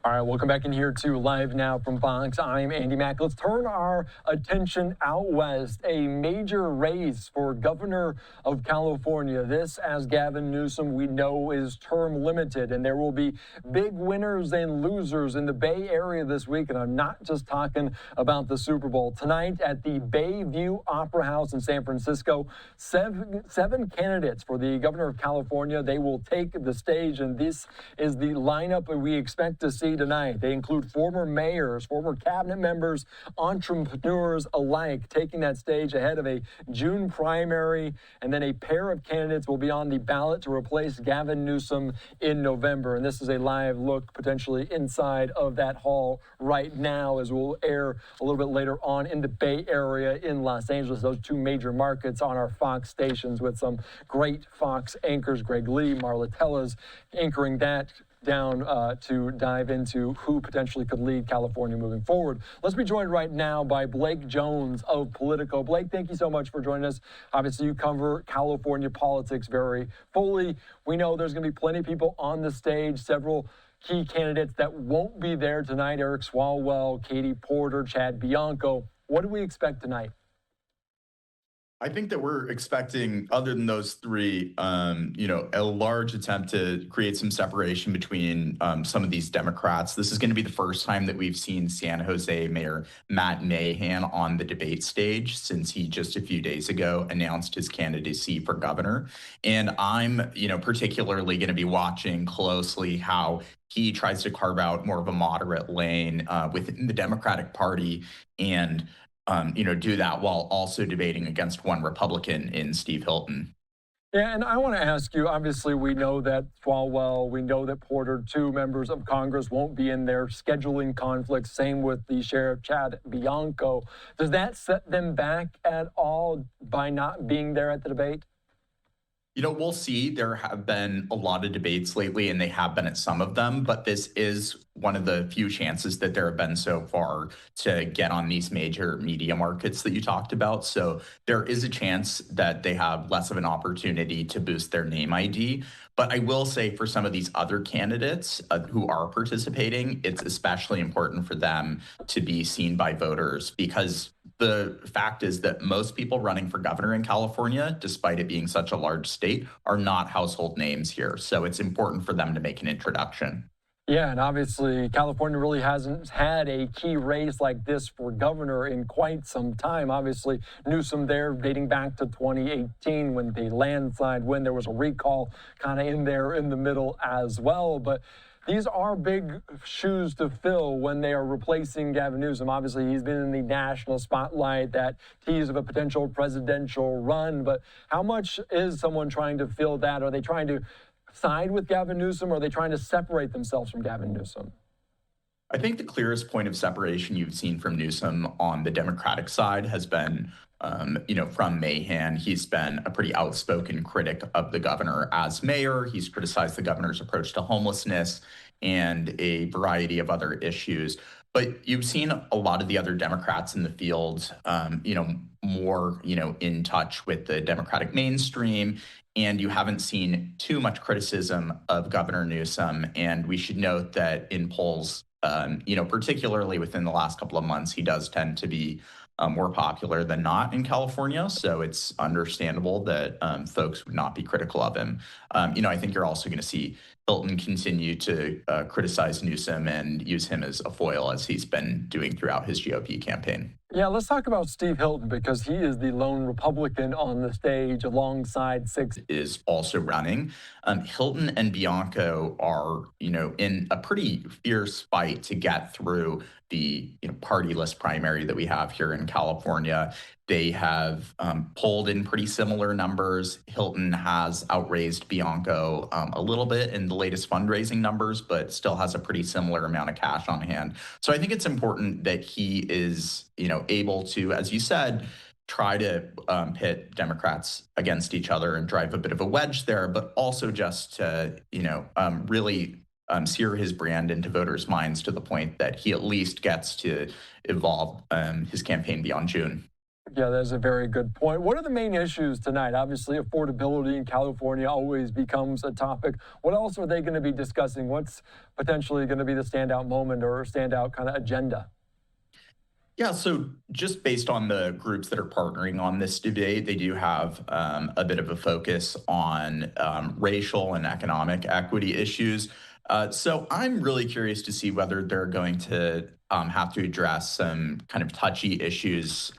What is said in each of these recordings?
All right, welcome back in here to Live Now from Fox. I'm Andy Mack. Let's turn our attention out west. A major race for governor of California. This, as Gavin Newsom, we know, is term limited, and there will be big winners and losers in the Bay Area this week. And I'm not just talking about the Super Bowl. Tonight at the Bayview Opera House in San Francisco, seven candidates for the governor of California. They will take the stage, and this is the lineup that we expect to see tonight. They include former mayors, former cabinet members, entrepreneurs alike, taking that stage ahead of a June primary, and then a pair of candidates will be on the ballot to replace Gavin Newsom in November. And this is a live look potentially inside of that hall right now, as we'll air a little bit later on in the Bay Area in Los Angeles, those two major markets, on our Fox stations with some great Fox anchors, Greg Lee, Marla Tellas, anchoring that down to dive into who potentially could lead California moving forward. Let's be joined right now by Blake Jones of Politico. Blake, thank you so much for joining us. Obviously, you cover California politics very fully. We know there's going to be plenty of people on the stage, several key candidates that won't be there tonight: Eric Swalwell, Katie Porter, Chad Bianco. What do we expect tonight? I think that we're expecting, other than those three, a large attempt to create some separation between some of these Democrats. This is going to be the first time that we've seen San Jose Mayor Matt Mahan on the debate stage since he just a few days ago announced his candidacy for governor. And I'm, particularly going to be watching closely how he tries to carve out more of a moderate lane within the Democratic Party and do that while also debating against one Republican in Steve Hilton. Yeah, and I want to ask you, obviously, we know that Swalwell, we know that Porter, two members of Congress, won't be in there, scheduling conflicts. Same with the Sheriff Chad Bianco. Does that set them back at all by not being there at the debate? We'll see. There have been a lot of debates lately, and they have been at some of them, but this is one of the few chances that there have been so far to get on these major media markets that you talked about. So there is a chance that they have less of an opportunity to boost their name ID. But I will say for some of these other candidates who are participating, it's especially important for them to be seen by voters, because the fact is that most people running for governor in California, despite it being such a large state, are not household names here. So it's important for them to make an introduction. Yeah, and obviously California really hasn't had a key race like this for governor in quite some time. Obviously, Newsom there dating back to 2018 when the landslide, when there was a recall kind of in there in the middle as well. But these are big shoes to fill when they are replacing Gavin Newsom. Obviously, he's been in the national spotlight, that tease of a potential presidential run. But how much is someone trying to fill that? Are they trying to side with Gavin Newsom, or are they trying to separate themselves from Gavin Newsom? I think the clearest point of separation you've seen from Newsom on the Democratic side has been, from Mahan. He's been a pretty outspoken critic of the governor as mayor. He's criticized the governor's approach to homelessness and a variety of other issues. But you've seen a lot of the other Democrats in the field, more, in touch with the Democratic mainstream, and you haven't seen too much criticism of Governor Newsom. And we should note that in polls, particularly within the last couple of months, he does tend to be more popular than not in California. So it's understandable that folks would not be critical of him. I think you're also going to see Hilton continue to criticize Newsom and use him as a foil, as he's been doing throughout his GOP campaign. Yeah, let's talk about Steve Hilton, because he is the lone Republican on the stage alongside six. Is also running. Hilton and Bianco are, in a pretty fierce fight to get through the partyless primary that we have here in California. They have polled in pretty similar numbers. Hilton has outraised Bianco a little bit in the latest fundraising numbers, but still has a pretty similar amount of cash on hand. So I think it's important that he is, able to, as you said, try to pit Democrats against each other and drive a bit of a wedge there, but also just to, really sear his brand into voters' minds to the point that he at least gets to evolve his campaign beyond June. Yeah, that's a very good point. What are the main issues tonight? Obviously, affordability in California always becomes a topic. What else are they going to be discussing? What's potentially going to be the standout moment or standout kind of agenda? Yeah, so just based on the groups that are partnering on this debate, they do have a bit of a focus on racial and economic equity issues. So I'm really curious to see whether they're going to have to address some kind of touchy issues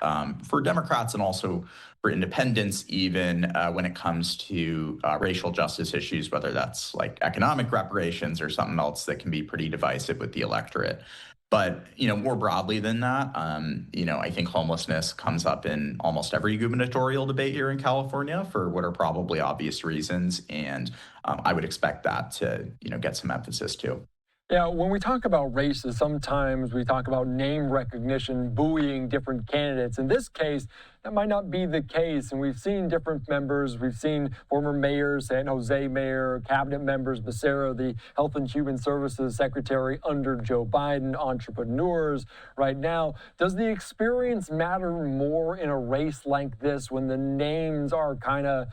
for Democrats and also for independents, even when it comes to racial justice issues, whether that's like economic reparations or something else that can be pretty divisive with the electorate. But more broadly than that, I think homelessness comes up in almost every gubernatorial debate here in California for what are probably obvious reasons, and I would expect that to get some emphasis too. Yeah, when we talk about races, sometimes we talk about name recognition, buoying different candidates. In this case, that might not be the case. And we've seen different members. We've seen former mayors, San Jose mayor, cabinet members, Becerra, the Health and Human Services secretary under Joe Biden, entrepreneurs right now. Does the experience matter more in a race like this when the names are kind of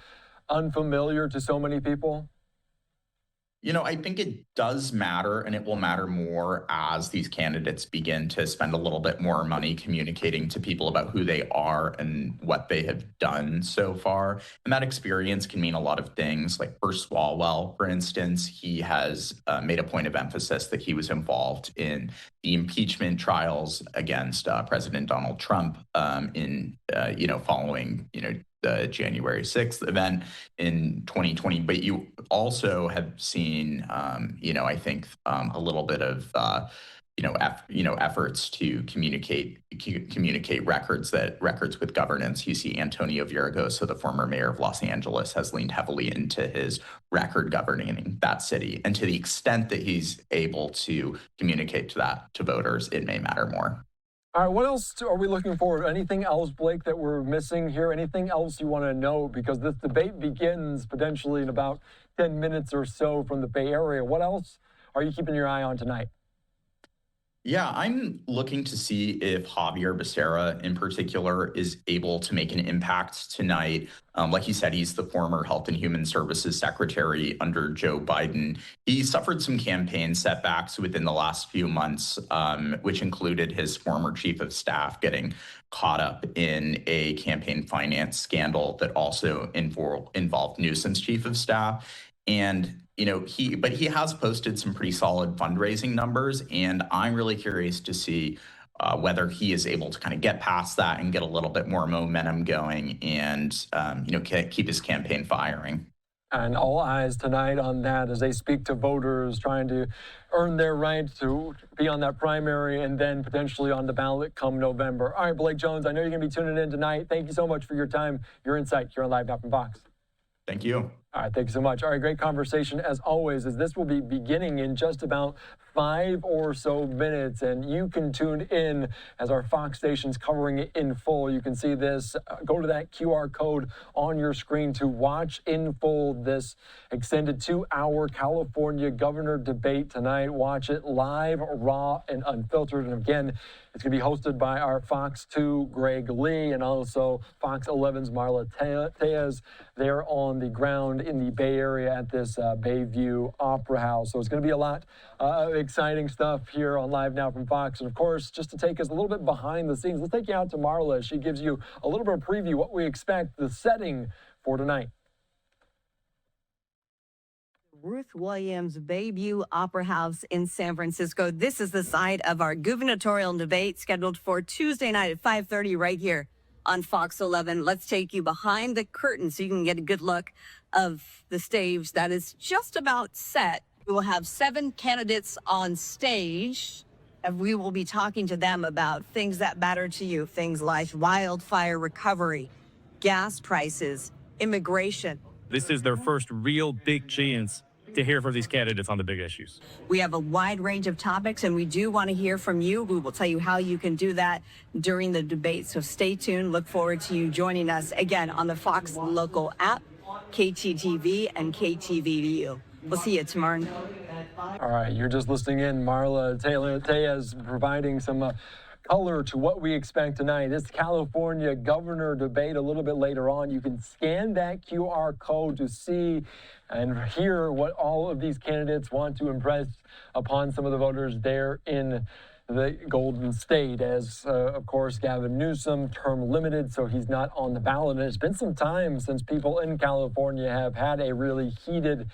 unfamiliar to so many people? I think it does matter, and it will matter more as these candidates begin to spend a little bit more money communicating to people about who they are and what they have done so far. And that experience can mean a lot of things. Like for Swalwell, for instance, he has made a point of emphasis that he was involved in the impeachment trials against President Donald Trump following the January 6th event in 2020. But you also have seen, I think a little bit of, efforts to communicate records with governance. You see Antonio Villaraigosa, the former mayor of Los Angeles, has leaned heavily into his record governing that city. And to the extent that he's able to communicate to voters, it may matter more. All right, what else are we looking forward to? Anything else, Blake, that we're missing here? Anything else you want to know? Because this debate begins potentially in about 10 minutes or so from the Bay Area. What else are you keeping your eye on tonight? Yeah, I'm looking to see if Xavier Becerra in particular is able to make an impact tonight. Like he said, he's the former Health and Human Services Secretary under Joe Biden. He suffered some campaign setbacks within the last few months, which included his former chief of staff getting caught up in a campaign finance scandal that also involved Newsom's chief of staff. And he has posted some pretty solid fundraising numbers, and I'm really curious to see whether he is able to kind of get past that and get a little bit more momentum going and keep his campaign firing. And all eyes tonight on that as they speak to voters trying to earn their right to be on that primary and then potentially on the ballot come November. All right, Blake Jones, I know you're going to be tuning in tonight. Thank you so much for your time, your insight here on LiveNOW from Fox. Thank you. All right, thank you so much. All right, great conversation as always, as this will be beginning in just about 5 or so minutes, and you can tune in as our Fox station's covering it in full. You can see this. Go to that QR code on your screen to watch in full this extended 2-hour California governor debate tonight. Watch it live, raw, and unfiltered. And again, it's going to be hosted by our Fox 2 Greg Lee and also Fox 11's Marla Tejas. They're on the ground in the Bay Area at this Bayview Opera House. So it's going to be a lot of exciting stuff here on LiveNOW from Fox. And of course, just to take us a little bit behind the scenes, let's take you out to Marla. She gives you a little bit of preview what we expect, the setting for tonight. Ruth Williams Bayview Opera House in San Francisco. This is the site of our gubernatorial debate scheduled for Tuesday night at 5:30 right here on Fox 11. Let's take you behind the curtain so you can get a good look of the stage that is just about set. We will have 7 candidates on stage, and we will be talking to them about things that matter to you, things like wildfire recovery, gas prices, immigration. This is their first real big chance to hear from these candidates on the big issues. We have a wide range of topics, and we do want to hear from you. We will tell you how you can do that during the debate, so stay tuned. Look forward to you joining us again on the Fox local app, KTTV and KTVU. We'll see you tomorrow. All right, you're just listening in. Marla Tejas providing some color to what we expect tonight. This California governor debate a little bit later on. You can scan that QR code to see and hear what all of these candidates want to impress upon some of the voters there in the Golden State. As, of course, Gavin Newsom, term limited, so he's not on the ballot. And it's been some time since people in California have had a really heated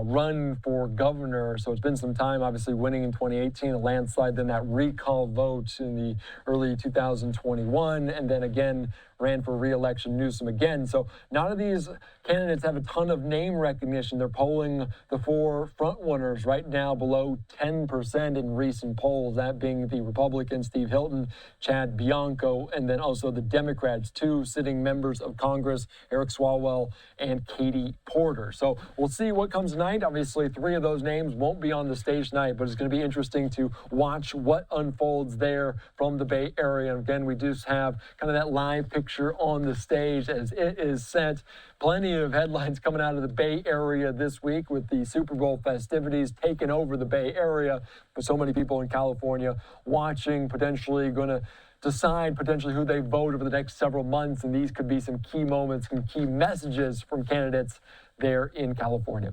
run for governor. So it's been some time, obviously winning in 2018, a landslide, then that recall vote in the early 2021, and then again ran for re-election Newsom again. So none of these candidates have a ton of name recognition. They're polling the four frontrunners right now below 10% in recent polls, that being the Republican Steve Hilton, Chad Bianco, and then also the Democrats, two sitting members of Congress, Eric Swalwell and Katie Porter. So we'll see what comes tonight. Obviously, three of those names won't be on the stage tonight, but it's going to be interesting to watch what unfolds there from the Bay Area. And again, we just have kind of that live picture on the stage as it is set. Plenty of headlines coming out of the Bay Area this week with the Super Bowl festivities taking over the Bay Area, with so many people in California watching, potentially going to decide potentially who they vote over the next several months. And these could be some key moments, some key messages from candidates there in California.